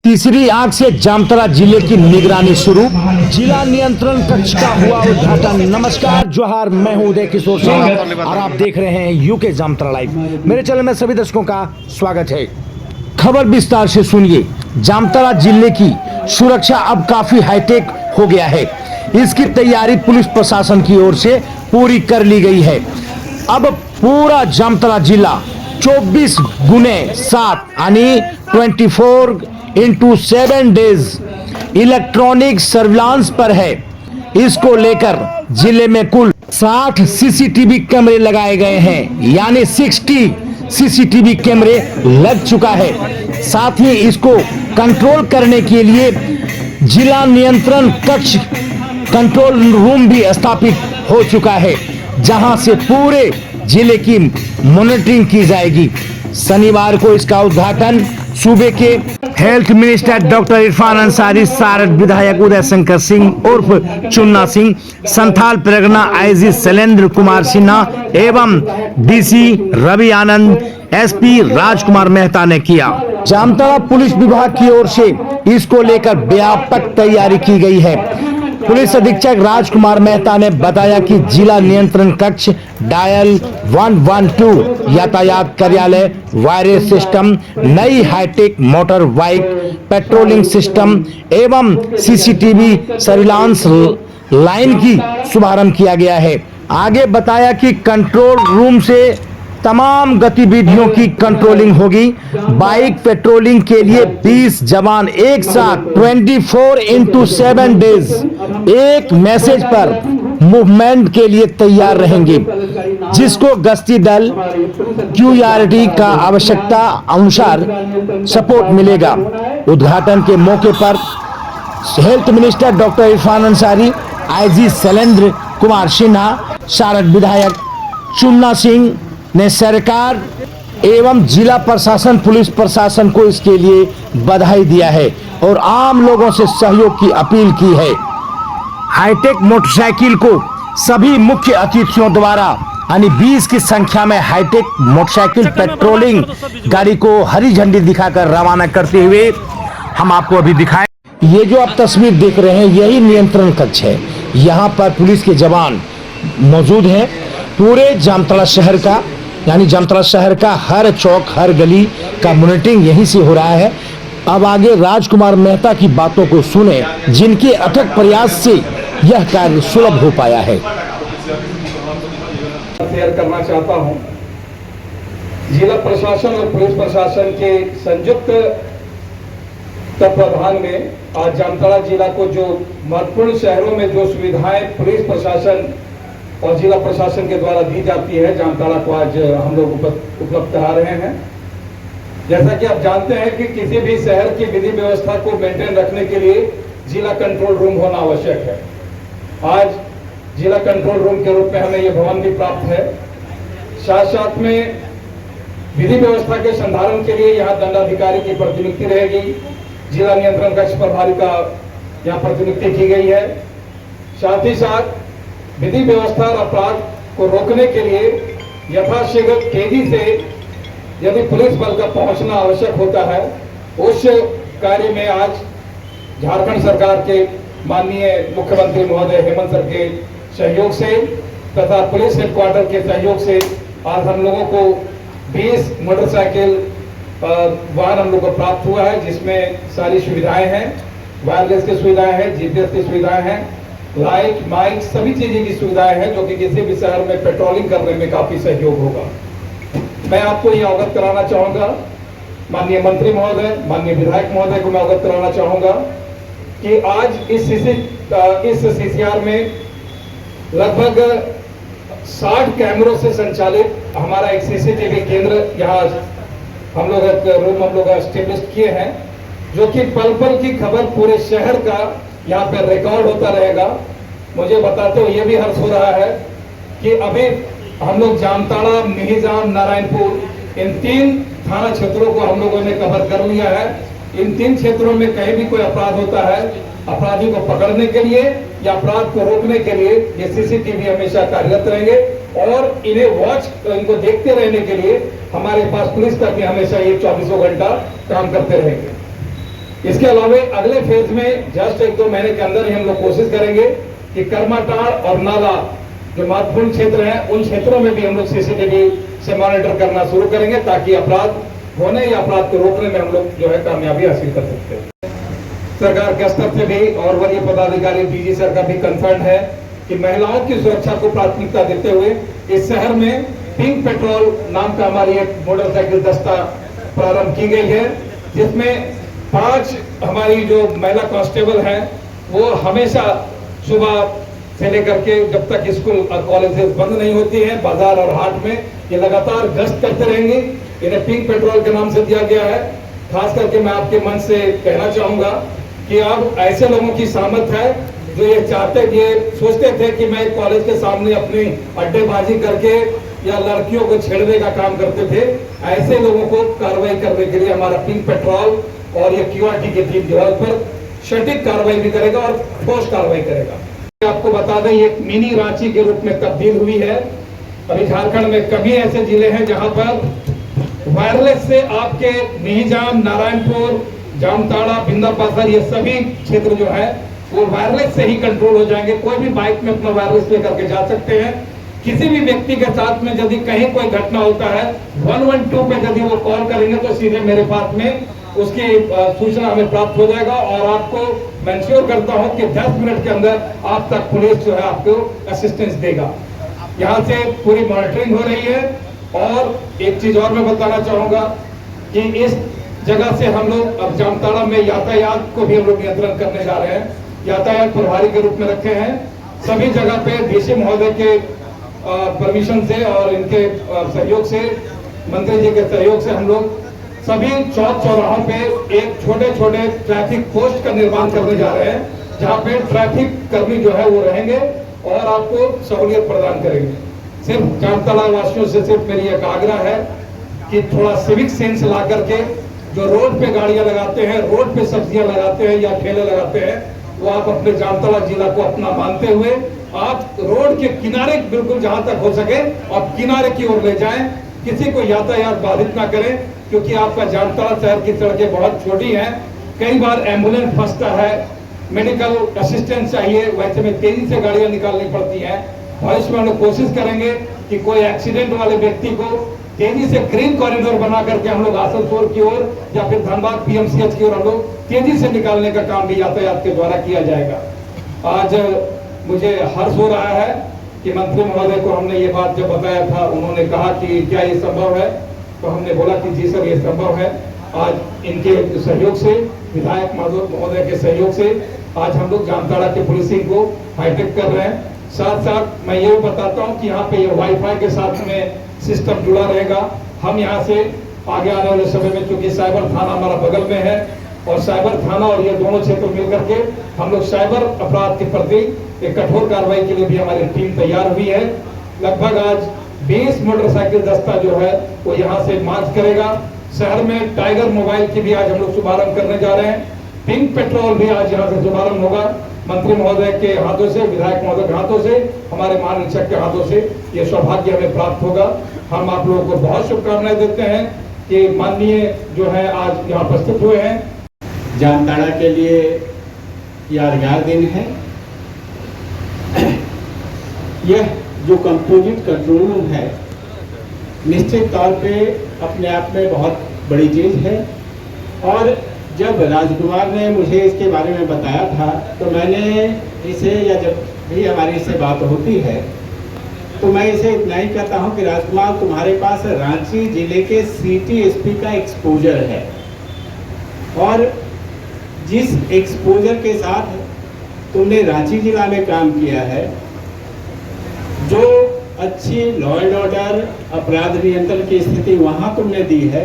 तीसरी आंख से जामताड़ा जिले की निगरानी शुरू। जिला नियंत्रण कक्ष का हुआ उद्घाटन। नमस्कार, जोहार, मैं हूं उदय किशोर सिंह और आप देख रहे हैं यूके जामताड़ा लाइव। मेरे चैनल में सभी दर्शकों का स्वागत है। खबर विस्तार से सुनिए। जामताड़ा जिले की सुरक्षा अब काफी हाईटेक हो गया है। इसकी तैयारी पुलिस प्रशासन की ओर से पूरी कर ली गई है। अब पूरा जामताड़ा जिला 24x7 यानी 24x7 डेज इलेक्ट्रॉनिक सर्विलांस पर है। इसको लेकर जिले में कुल 60 सीसीटीवी कैमरे लगाए गए हैं, यानी 60 सीसीटीवी कैमरे लग चुका है। साथ ही इसको कंट्रोल करने के लिए जिला नियंत्रण कक्ष कंट्रोल रूम भी स्थापित हो चुका है, जहां से पूरे जिले की मॉनिटरिंग की जाएगी। शनिवार को इसका उद्घाटन सूबे के health minister doctor Irfan Ansari, Sarath विधायक उदय शंकर सिंह उर्फ चुन्ना सिंह, संथाल परगना आईजी शैलेंद्र कुमार सिन्हा एवं डीसी रवि आनंद, एसपी राजकुमार मेहता ने किया। जामताड़ा पुलिस विभाग की ओर से इसको लेकर व्यापक तैयारी की गई है। पुलिस अधीक्षक राजकुमार मेहता ने बताया कि जिला नियंत्रण कक्ष डायल 112 यातायात कार्यालय, वायरस सिस्टम, नई high tech motor bike patrolling system एवं सीसीटीवी सर्विलांस लाइन की शुभारंभ किया गया है। आगे बताया कि कंट्रोल रूम से तमाम गतिविधियों की कंट्रोलिंग होगी। बाइक पेट्रोलिंग के लिए 20 जवान एक साथ 24x7 डेज एक मैसेज पर मूवमेंट के लिए तैयार रहेंगे, जिसको गश्ती दल QRT का आवश्यकता अनुसार सपोर्ट मिलेगा। उद्घाटन के मौके पर health minister doctor Irfan Ansari, IG Shailendra Kumar Sinha, Sarath विधायक चुन्ना सिंह ने सरकार एवं जिला प्रशासन, पुलिस प्रशासन को इसके लिए बधाई दिया है और आम लोगों से सहयोग की अपील की है। हाईटेक मोटरसाइकिल को सभी मुख्य अतिथियों द्वारा यानी 20 की संख्या में हाईटेक मोटरसाइकिल पेट्रोलिंग गाड़ी को हरी झंडी दिखाकर रवाना करते हुए हम आपको अभी दिखाएं। ये जो आप तस्वीर देख रहे हैं, यही नियंत्रण कक्ष है। यहाँ पर पुलिस के जवान मौजूद हैं। पूरे जामताड़ा शहर का यानी जामताड़ा शहर का हर चौक, हर गली का मॉनिटरिंग यहीं से हो रहा है। अब आगे राजकुमार मेहता की बातों को सुने, जिनके अथक प्रयास से यह कार्य सुलभ हो पाया है। शेयर करना चाहता हूं, जिला प्रशासन और पुलिस प्रशासन के संयुक्त तत्वाधान में आज जामताड़ा जिला को जो महत्वपूर्ण शहरों में जो सुविधाएं पुलिस प्रशासन और जिला प्रशासन के द्वारा दी जाती है, जामताड़ा को आज हम लोग उपलब्ध करा रहे हैं। जैसा कि आप जानते हैं कि किसी भी शहर की विधि व्यवस्था को मेंटेन रखने के लिए जिला कंट्रोल रूम होना आवश्यक है। आज जिला कंट्रोल रूम के रूप में हमें यह भवन भी प्राप्त है। साथ साथ में विधि व्यवस्था के संधारण के लिए यहाँ दंडाधिकारी की प्रतिनियुक्ति रहेगी। जिला नियंत्रण कक्ष प्रभारी का यहाँ प्रतिनियुक्ति की गई है। साथ ही साथ विधि व्यवस्था और अपराध को रोकने के लिए यथाशीघ्र तेजी से यदि पुलिस बल का पहुंचना आवश्यक होता है, उस कार्य में आज झारखंड सरकार के माननीय मुख्यमंत्री महोदय हेमंत सर के सहयोग से तथा पुलिस हेडक्वार्टर के सहयोग से आज हम लोगों को 20 मोटरसाइकिल वाहन हम लोग को प्राप्त हुआ है, जिसमें सारी सुविधाएं हैं। वायरलेस की सुविधाएं हैं, GPS की सुविधाएं हैं, लाइट, माइक, सभी चीजें की सुविधाएं हैं, जो कि किसी भी शहर में पेट्रोलिंग करने में काफी सहयोग होगा। मैं आपको ये अवगत कराना चाहूंगा, माननीय मंत्री महोदय, माननीय विधायक महोदय को मैं अवगत कराना चाहूंगा कि आज इस CCR में लगभग 60 कैमरों से संचालित हमारा एक CCTV केंद्र यहाँ हम लोग एस्टेब्लिश किए हैं, जो कि पल पल की खबर पूरे शहर का यहाँ पे रिकॉर्ड होता रहेगा। मुझे बताते हुए ये भी हर्ष हो रहा है कि अभी हम लोग जामताड़ा, मिहिजाम, नारायणपुर इन 3 थाना क्षेत्रों को हम लोगों ने कवर कर लिया है। इन 3 क्षेत्रों में कहीं भी कोई अपराध होता है, अपराधी को पकड़ने के लिए या अपराध को रोकने के लिए ये CCTV हमेशा कार्यरत रहेंगे और इनको देखते रहने के लिए हमारे पास पुलिस कर्मी हमेशा ये 24 घंटा काम करते रहेंगे। इसके अलावा अगले फेज में जस्ट 1-2 महीने के अंदर ही हम लोग कोशिश करेंगे कि कर्माटाड़ और नाला जो महत्वपूर्ण क्षेत्र हैं उन क्षेत्रों में भी हम लोग सीसीटीवी से मॉनिटर करना शुरू करेंगे, ताकि अपराध होने या अपराध को रोकने में हम लोग जो है कामयाबी हासिल कर सकते हैं। सरकार के स्तर से भी और वरीय पदाधिकारी डीजी सर का भी कंसर्न है कि महिलाओं की सुरक्षा को प्राथमिकता देते हुए इस शहर में पिंक पेट्रोल नाम का हमारी एक मोटरसाइकिल दस्ता प्रारंभ की गई है, जिसमें 5 हमारी जो महिला कांस्टेबल हैं वो हमेशा सुबह से लेकर के जब तक स्कूल और कॉलेजेस बंद नहीं होती हैं, बाजार और हाट में ये लगातार गश्त करते रहेंगी। इन्हें पिंक पेट्रोल के नाम से दिया गया है। खास करके मैं आपके मन से कहना चाहूंगा कि अब ऐसे लोगों की सामर्थ है जो ये चाहते, ये सोचते थे कि मैं कॉलेज के सामने अपनी अड्डेबाजी करके या लड़कियों को छेड़ने का काम करते थे, ऐसे लोगों को कार्रवाई करने के लिए हमारा पिंक पेट्रोल और ये क्यूआरटी की टीम जो है उस पर सटीक कार्रवाई भी करेगा और ठोस कार्रवाई करेगा। आपको बता दें ये मिनी रांची के रूप में तब्दील हुई है। अभी झारखंड में कभी ऐसे जिले हैं जहां पर वायरलेस से आपके मिहिजाम, नारायणपुर, जामताड़ा, बिंदापासर ये सभी क्षेत्र जो है वो वायरलेस से ही कंट्रोल हो जाएंगे। कोई भी बाइक में अपना वायरलेस लेकर के जा सकते हैं। किसी भी व्यक्ति के साथ में यदि कहीं कोई घटना होता है 112 पे यदि वो कॉल करेंगे तो सीधे मेरे पास में उसकी सूचना हमें प्राप्त हो जाएगा और आपको मैं इंश्योर करता हूं कि 10 मिनट के अंदर आप तक पुलिस जो है आपको असिस्टेंस देगा। यहाँ से पूरी मॉनिटरिंग हो रही है। और एक चीज और मैं बताना चाहूंगा कि इस जगह से हम लोग अब जामताड़ा में यातायात को भी हम लोग नियंत्रण करने जा रहे हैं। यातायात प्रभारी के रूप में रखे हैं। सभी जगह पे डीसी महोदय के परमिशन से और इनके सहयोग से, मंत्री जी के सहयोग से हम लोग सभी चौक चौराहों पे एक छोटे छोटे ट्रैफिक पोस्ट का निर्माण करने जा रहे हैं, जहाँ पे ट्रैफिक कर्मी जो है वो रहेंगे और आपको सहूलियत प्रदान करेंगे। सिर्फ जामताड़ा वासियों से सिर्फ मेरी एक आग्रह है कि थोड़ा सिविक सेंस ला करके जो रोड पे गाड़ियां लगाते हैं, रोड पे सब्जियां लगाते हैं या ठेले लगाते हैं, वो आप अपने जामताड़ा जिला को अपना मानते हुए आप रोड के किनारे बिल्कुल जहां तक हो सके आप किनारे की ओर ले जाएं, किसी को यातायात बाधित ना करें, क्योंकि आपका जामताड़ा शहर की सड़कें बहुत छोटी हैं। कई बार एम्बुलेंस फंसता है, मेडिकल असिस्टेंस चाहिए, वैसे में तेजी से गाड़ियां निकालनी पड़ती हैं। भविष्य में हम लोग कोशिश करेंगे कि कोई एक्सीडेंट वाले व्यक्ति को तेजी से ग्रीन कॉरिडोर बना करके हम लोग आसनसोल की ओर या फिर धनबाद पीएमसीएच की ओर हम लोग तेजी से निकालने का काम भी यातायात के द्वारा किया जाएगा। आज मुझे हर्ष हो रहा है कि मंत्री महोदय को हमने ये बात जब बताया था, उन्होंने कहा कि क्या ये संभव है, तो हमने बोला कि जी सर ये संभव है। आज इनके सहयोग से, विधायक महोदय के सहयोग से आज हम लोग जामताड़ा की पुलिसिंग को हाईटेक कर रहे हैं। साथ साथ मैं ये भी बताता हूँ कि यहाँ पे ये वाईफाई के साथ में सिस्टम जुड़ा रहेगा। हम यहाँ से आगे आने वाले समय में, क्योंकि साइबर थाना हमारा बगल में है और साइबर थाना और ये दोनों क्षेत्र मिलकर के हम लोग साइबर अपराध के प्रति एक कठोर कार्रवाई के लिए भी हमारी टीम तैयार हुई है। लगभग आज 20 मोटरसाइकिल दस्ता जो है वो यहाँ से मार्च करेगा। शहर में टाइगर मोबाइल की भी आज हम लोग शुभारंभ करने जा रहे हैं। पिंक पेट्रोल भी आज यहाँ से शुभारंभ होगा। मंत्री महोदय के हाथों से, विधायक महोदय के हाथों से, हमारे महानिरीक्षक के हाथों से ये सौभाग्य हमें प्राप्त होगा। हम आप लोगों को बहुत शुभकामनाएं देते हैं कि माननीय जो है आज यहाँ उपस्थित हुए हैं। जामताड़ा के लिए यादगार दिन है। यह जो कंपोजिट कंट्रोल रूम है निश्चित तौर पे अपने आप में बहुत बड़ी चीज़ है। और जब राजकुमार ने मुझे इसके बारे में बताया था तो मैंने इसे, या जब भी हमारी इससे बात होती है तो मैं इसे इतना ही कहता हूँ कि राजकुमार तुम्हारे पास रांची जिले के सिटी एसपी का एक्सपोजर है और जिस एक्सपोजर के साथ तुमने रांची जिला में काम किया है, जो अच्छी लॉ एंड ऑर्डर, अपराध नियंत्रण की स्थिति वहाँ तुमने दी है,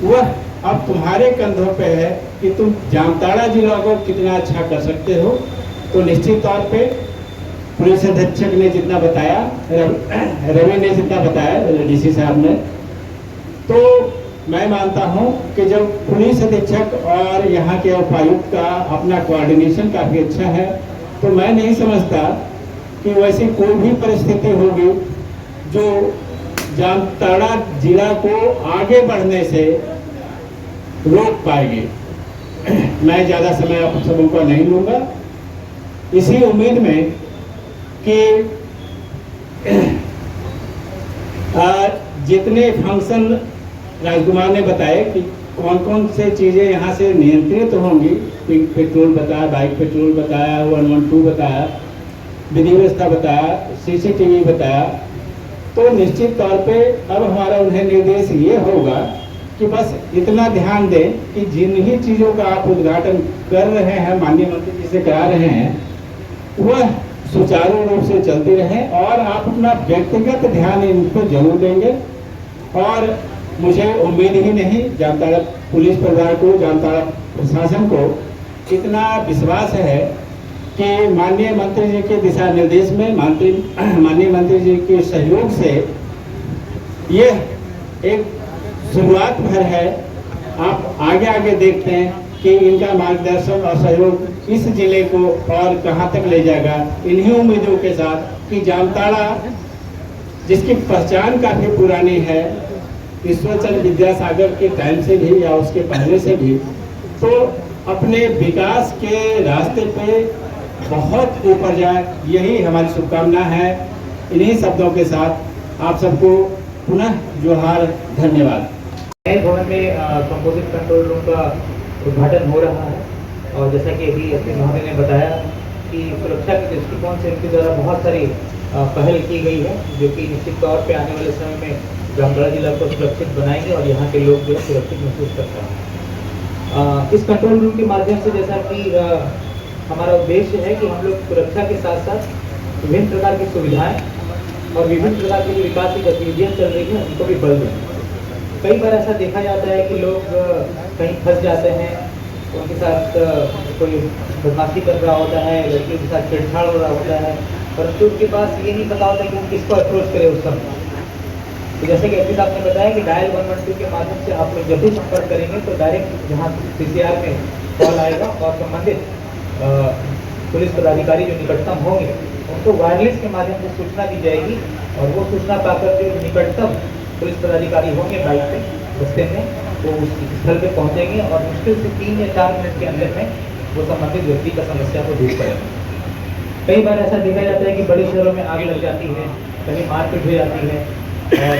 वह अब तुम्हारे कंधों पे है कि तुम जामताड़ा जिला को कितना अच्छा कर सकते हो। तो निश्चित तौर पे पुलिस अधीक्षक ने जितना बताया, रवि ने जितना बताया, डीसी साहब ने, तो मैं मानता हूं कि जब पुलिस अधीक्षक और यहाँ के उपायुक्त का अपना कोऑर्डिनेशन काफ़ी अच्छा है तो मैं नहीं समझता कि वैसी कोई भी परिस्थिति होगी जो जामताड़ा जिला को आगे बढ़ने से रोक पाएगी। मैं ज़्यादा समय आप सबों का नहीं लूँगा, इसी उम्मीद में कि जितने फंक्शन राजकुमार ने बताए कि कौन कौन से चीज़ें यहाँ से नियंत्रित होंगी, पेट्रोल बताया, बाइक पेट्रोल बताया, 112 बताया, विधि व्यवस्था बताया, CCTV बताया, तो निश्चित तौर पे अब हमारा उन्हें निर्देश ये होगा कि बस इतना ध्यान दें कि जिन ही चीज़ों का आप उद्घाटन कर रहे हैं, माननीय मंत्री जी से करा रहे हैं, वह सुचारू रूप से चलती रहे और आप अपना व्यक्तिगत ध्यान इन पर जरूर देंगे। और मुझे उम्मीद ही नहीं, जामताड़ा पुलिस परिवार को, जामताड़ा प्रशासन को इतना विश्वास है कि माननीय मंत्री जी के दिशा निर्देश में, माननीय मंत्री जी के सहयोग से यह एक शुरुआत भर है। आप आगे आगे देखते हैं कि इनका मार्गदर्शन और सहयोग इस जिले को और कहां तक ले जाएगा। इन्हीं उम्मीदों के साथ कि जामताड़ा, जिसकी पहचान काफी पुरानी है, ईश्वरचंद्र विद्यासागर के टाइम से भी या उसके पहले से भी, तो अपने विकास के रास्ते पे बहुत ऊपर जाए, यही हमारी शुभकामना है। इन्हीं शब्दों के साथ आप सबको पुनः जोहार, धन्यवाद। नए भवन में कंपोजिट कंट्रोल रूम का उद्घाटन हो रहा है और जैसा कि अभी एसपी महोदय ने बताया कि सुरक्षा के दृष्टिकोण से इनके द्वारा बहुत सारी पहल की गई है, जो कि निश्चित तौर पे आने वाले समय में जामताड़ा जिला को सुरक्षित बनाएंगे और यहाँ के लोग जो है सुरक्षित महसूस कर पाएंगे। इस कंट्रोल रूम के माध्यम से जैसा कि हमारा उद्देश्य है कि हम लोग सुरक्षा के साथ साथ विभिन्न प्रकार की सुविधाएं और विभिन्न प्रकार की जो विकास की गतिविधियाँ चल रही हैं उनको भी बल दें। कई बार ऐसा देखा जाता है कि लोग कहीं फंस जाते हैं, उनके साथ कोई बदमाशी कर रहा होता है, लड़कियों के साथ छेड़छाड़ हो रहा होता है, परंतु उनके पास ये नहीं पता होता कि वो किसको अप्रोच करे उस समय। तो जैसे कि एसपी साहब ने बताया कि डायल 112 के माध्यम से आप लोग जब भी संपर्क करेंगे तो डायरेक्ट जहाँ CCR में कॉल आएगा और संबंधित पुलिस पदाधिकारी जो निकटतम होंगे उनको वायरलेस के माध्यम से सूचना दी जाएगी और वो सूचना पाकर जो निकटतम पुलिस पदाधिकारी होंगे बाइक पे रस्ते में, वो उस स्थल पे पहुंचेंगे और मुश्किल से 3 या 4 मिनट के अंदर में वो संबंधित व्यक्ति का समस्या को दूर करेंगे। कई बार ऐसा देखा जाता है कि बड़े शहरों में आग लग जाती है, कहीं मारपीट हो जाती है और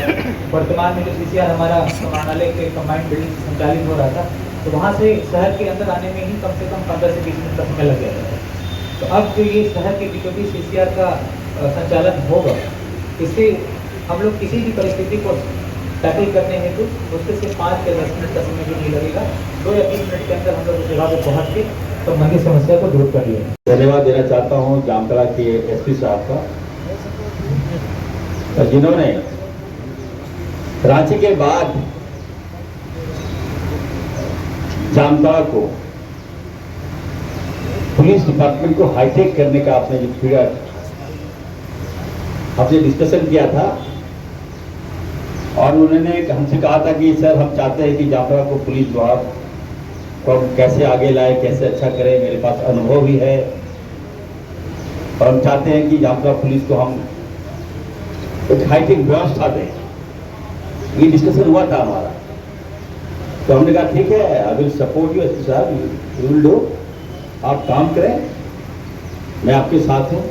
वर्तमान में जो CCR हमारा समाहरणालय के कंबाइंड बिल्डिंग से संचालित हो रहा था, तो वहाँ से शहर के अंदर आने में ही कम से कम 15 से 20 मिनट का समय लग जाता है। तो अब जो ये शहर के बीचों बीच CCR का संचालन होगा, इससे हम लोग किसी भी परिस्थिति को टैकल करने हेतु उसके से 5 या 10 मिनट का समय भी नहीं लगेगा। 2 या 3 मिनट के अंदर हम लोग उस जगह पर पहुँच के संबंधित समस्या को दूर कर लिया। धन्यवाद देना चाहता हूँ जामताड़ा के एसपी साहब का, जिन्होंने रांची के बाद जामताड़ा को, पुलिस डिपार्टमेंट को हाईटेक करने का आपने जो पीरियड आपने डिस्कशन किया था और उन्होंने हमसे कहा था कि सर हम चाहते हैं कि जामताड़ा को पुलिस विभाग को कैसे आगे लाए, कैसे अच्छा करें, मेरे पास अनुभव भी है और हम चाहते हैं कि जामताड़ा पुलिस को हम एक हाईटेक व्यवस्था दें। ये डिस्कशन हुआ था हमारा, तो हमने कहा ठीक है, I will support you SP साहब, यू विल डू, आप काम करें, मैं आपके साथ हूं।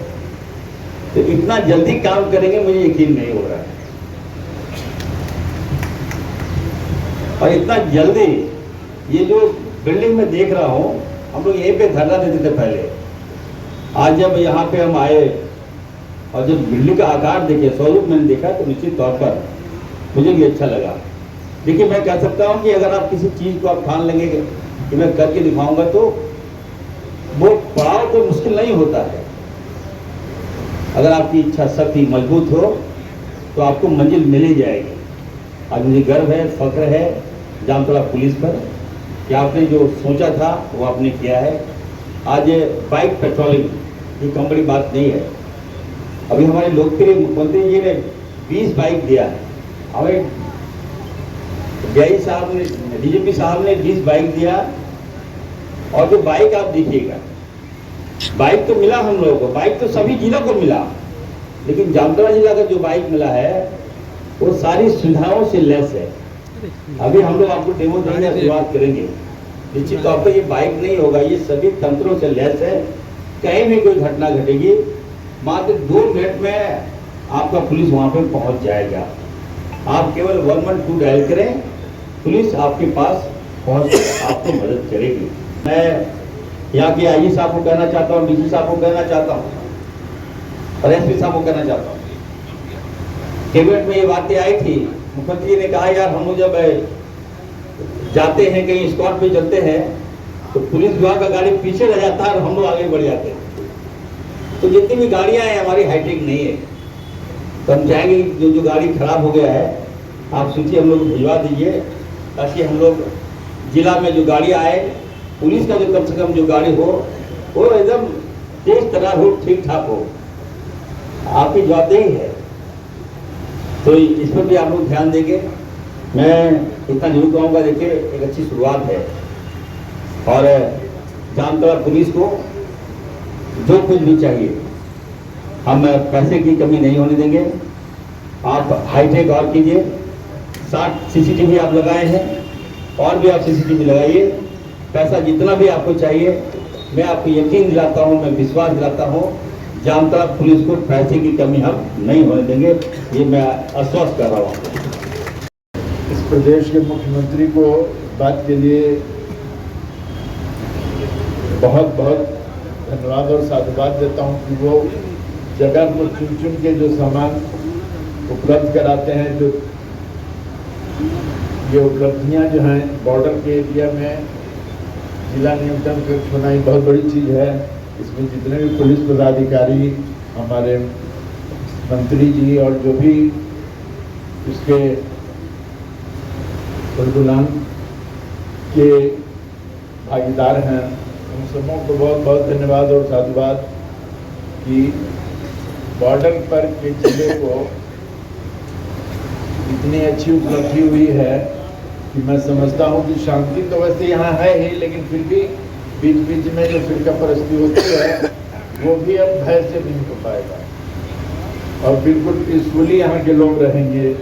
तो इतना जल्दी काम करेंगे मुझे यकीन नहीं हो रहा है, और इतना जल्दी ये जो बिल्डिंग में देख रहा हूं, हम लोग यहीं पे धरना देते थे पहले, आज जब यहाँ पे हम आए और जब बिल्डिंग का आकार देखे, स्वरूप मैंने देखा, तो निश्चित तौर पर मुझे भी अच्छा लगा। देखिए मैं कह सकता हूँ कि अगर आप किसी चीज़ को आप ठान लेंगे कि मैं करके दिखाऊंगा, तो वो पड़ाव तो मुश्किल नहीं होता है। अगर आपकी इच्छा शक्ति मजबूत हो तो आपको मंजिल मिल ही जाएगी। आज मुझे गर्व है, फख्र है जामताड़ा पुलिस पर कि आपने जो सोचा था वो आपने किया है। आज बाइक पेट्रोलिंग ये कम बड़ी बात नहीं है। अभी हमारे लोकप्रिय मुख्यमंत्री जी ने 20 बाइक दिया है, हमें डीआई साहब ने, डीजीपी साहब ने 20 बाइक दिया। और जो बाइक आप देखिएगा, बाइक तो मिला हम लोगों को, बाइक तो सभी जिलों को मिला, लेकिन जामताड़ा जिला का जो बाइक मिला है वो सारी सुविधाओं से लेस है। अभी हम लोग आपको डेमो देने की शुरुआत करेंगे। निश्चित तौर पर ये बाइक नहीं होगा, ये सभी तंत्रों से लैस है। कहीं भी कोई घटना घटेगी मात्र 2 मिनट में आपका पुलिस वहां पे पहुंच जाएगा। आप केवल 112 डायल करें, पुलिस आपके पास पहुंच आपको मदद करेगी। मैं यहाँ के आईजी साहब को कहना चाहता हूँ, डीसी साहब को कहना चाहता हूँ और एसपी साहब को कहना चाहता हूँ। कैबिनेट में ये बातें आई थी, मुख्यमंत्री ने कहा यार हम लोग जब जाते हैं कहीं स्पॉट पे चलते हैं तो पुलिस विभाग का गाड़ी पीछे रह जाता है और हम लोग आगे बढ़ जाते हैं। तो जितनी भी गाड़ियां हैं हमारी हाईटेक नहीं है, तो हम चाहेंगे जो गाड़ी खराब हो गया है आप सूची हम लोग भिजवा दीजिए, ताकि हम लोग जिला में जो गाड़ियां आए पुलिस का जो कम से कम जो गाड़ी हो वो एकदम तेज तर्रार हो, ठीक ठाक हो। आपकी जवाबदेही है, तो इस पर भी आप लोग ध्यान देंगे। मैं इतना जरूर कहूँगा, देखिए एक अच्छी शुरुआत है और जामताड़ा पुलिस को जो कुछ भी चाहिए हम पैसे की कमी नहीं होने देंगे। आप हाईटेक और कीजिए, 60 CCTV आप लगाए हैं और भी आप CCTV लगाइए। पैसा जितना भी आपको चाहिए, मैं आपको यकीन दिलाता हूँ, मैं विश्वास दिलाता हूँ, जामताड़ा पुलिस को पैसे की कमी हम नहीं होने देंगे, ये मैं आश्वस्त कर रहा हूँ। इस प्रदेश के मुख्यमंत्री को बात के लिए बहुत बहुत धन्यवाद और साधुवाद देता हूँ कि वो जगह को चुन चुन के जो सामान उपलब्ध कराते हैं, जो ये उपलब्धियाँ जो हैं बॉर्डर के एरिया में जिला नियंत्रण कक्ष होना ही बहुत बड़ी चीज़ है। इसमें जितने भी पुलिस पदाधिकारी, हमारे मंत्री जी और जो भी इसके परिगुलान के भागीदार हैं, उन सबों को बहुत बहुत धन्यवाद और साधुवाद कि बॉर्डर पर के जिले को इतनी अच्छी उपलब्धि हुई है कि मैं समझता हूँ कि शांति तो वैसे यहाँ है ही, लेकिन फिर भी बीच बीच में जो फिरका परस्ती होती है वो भी अब भय से नहीं हो पाएगा और बिल्कुल पीसफुली यहाँ के लोग रहेंगे।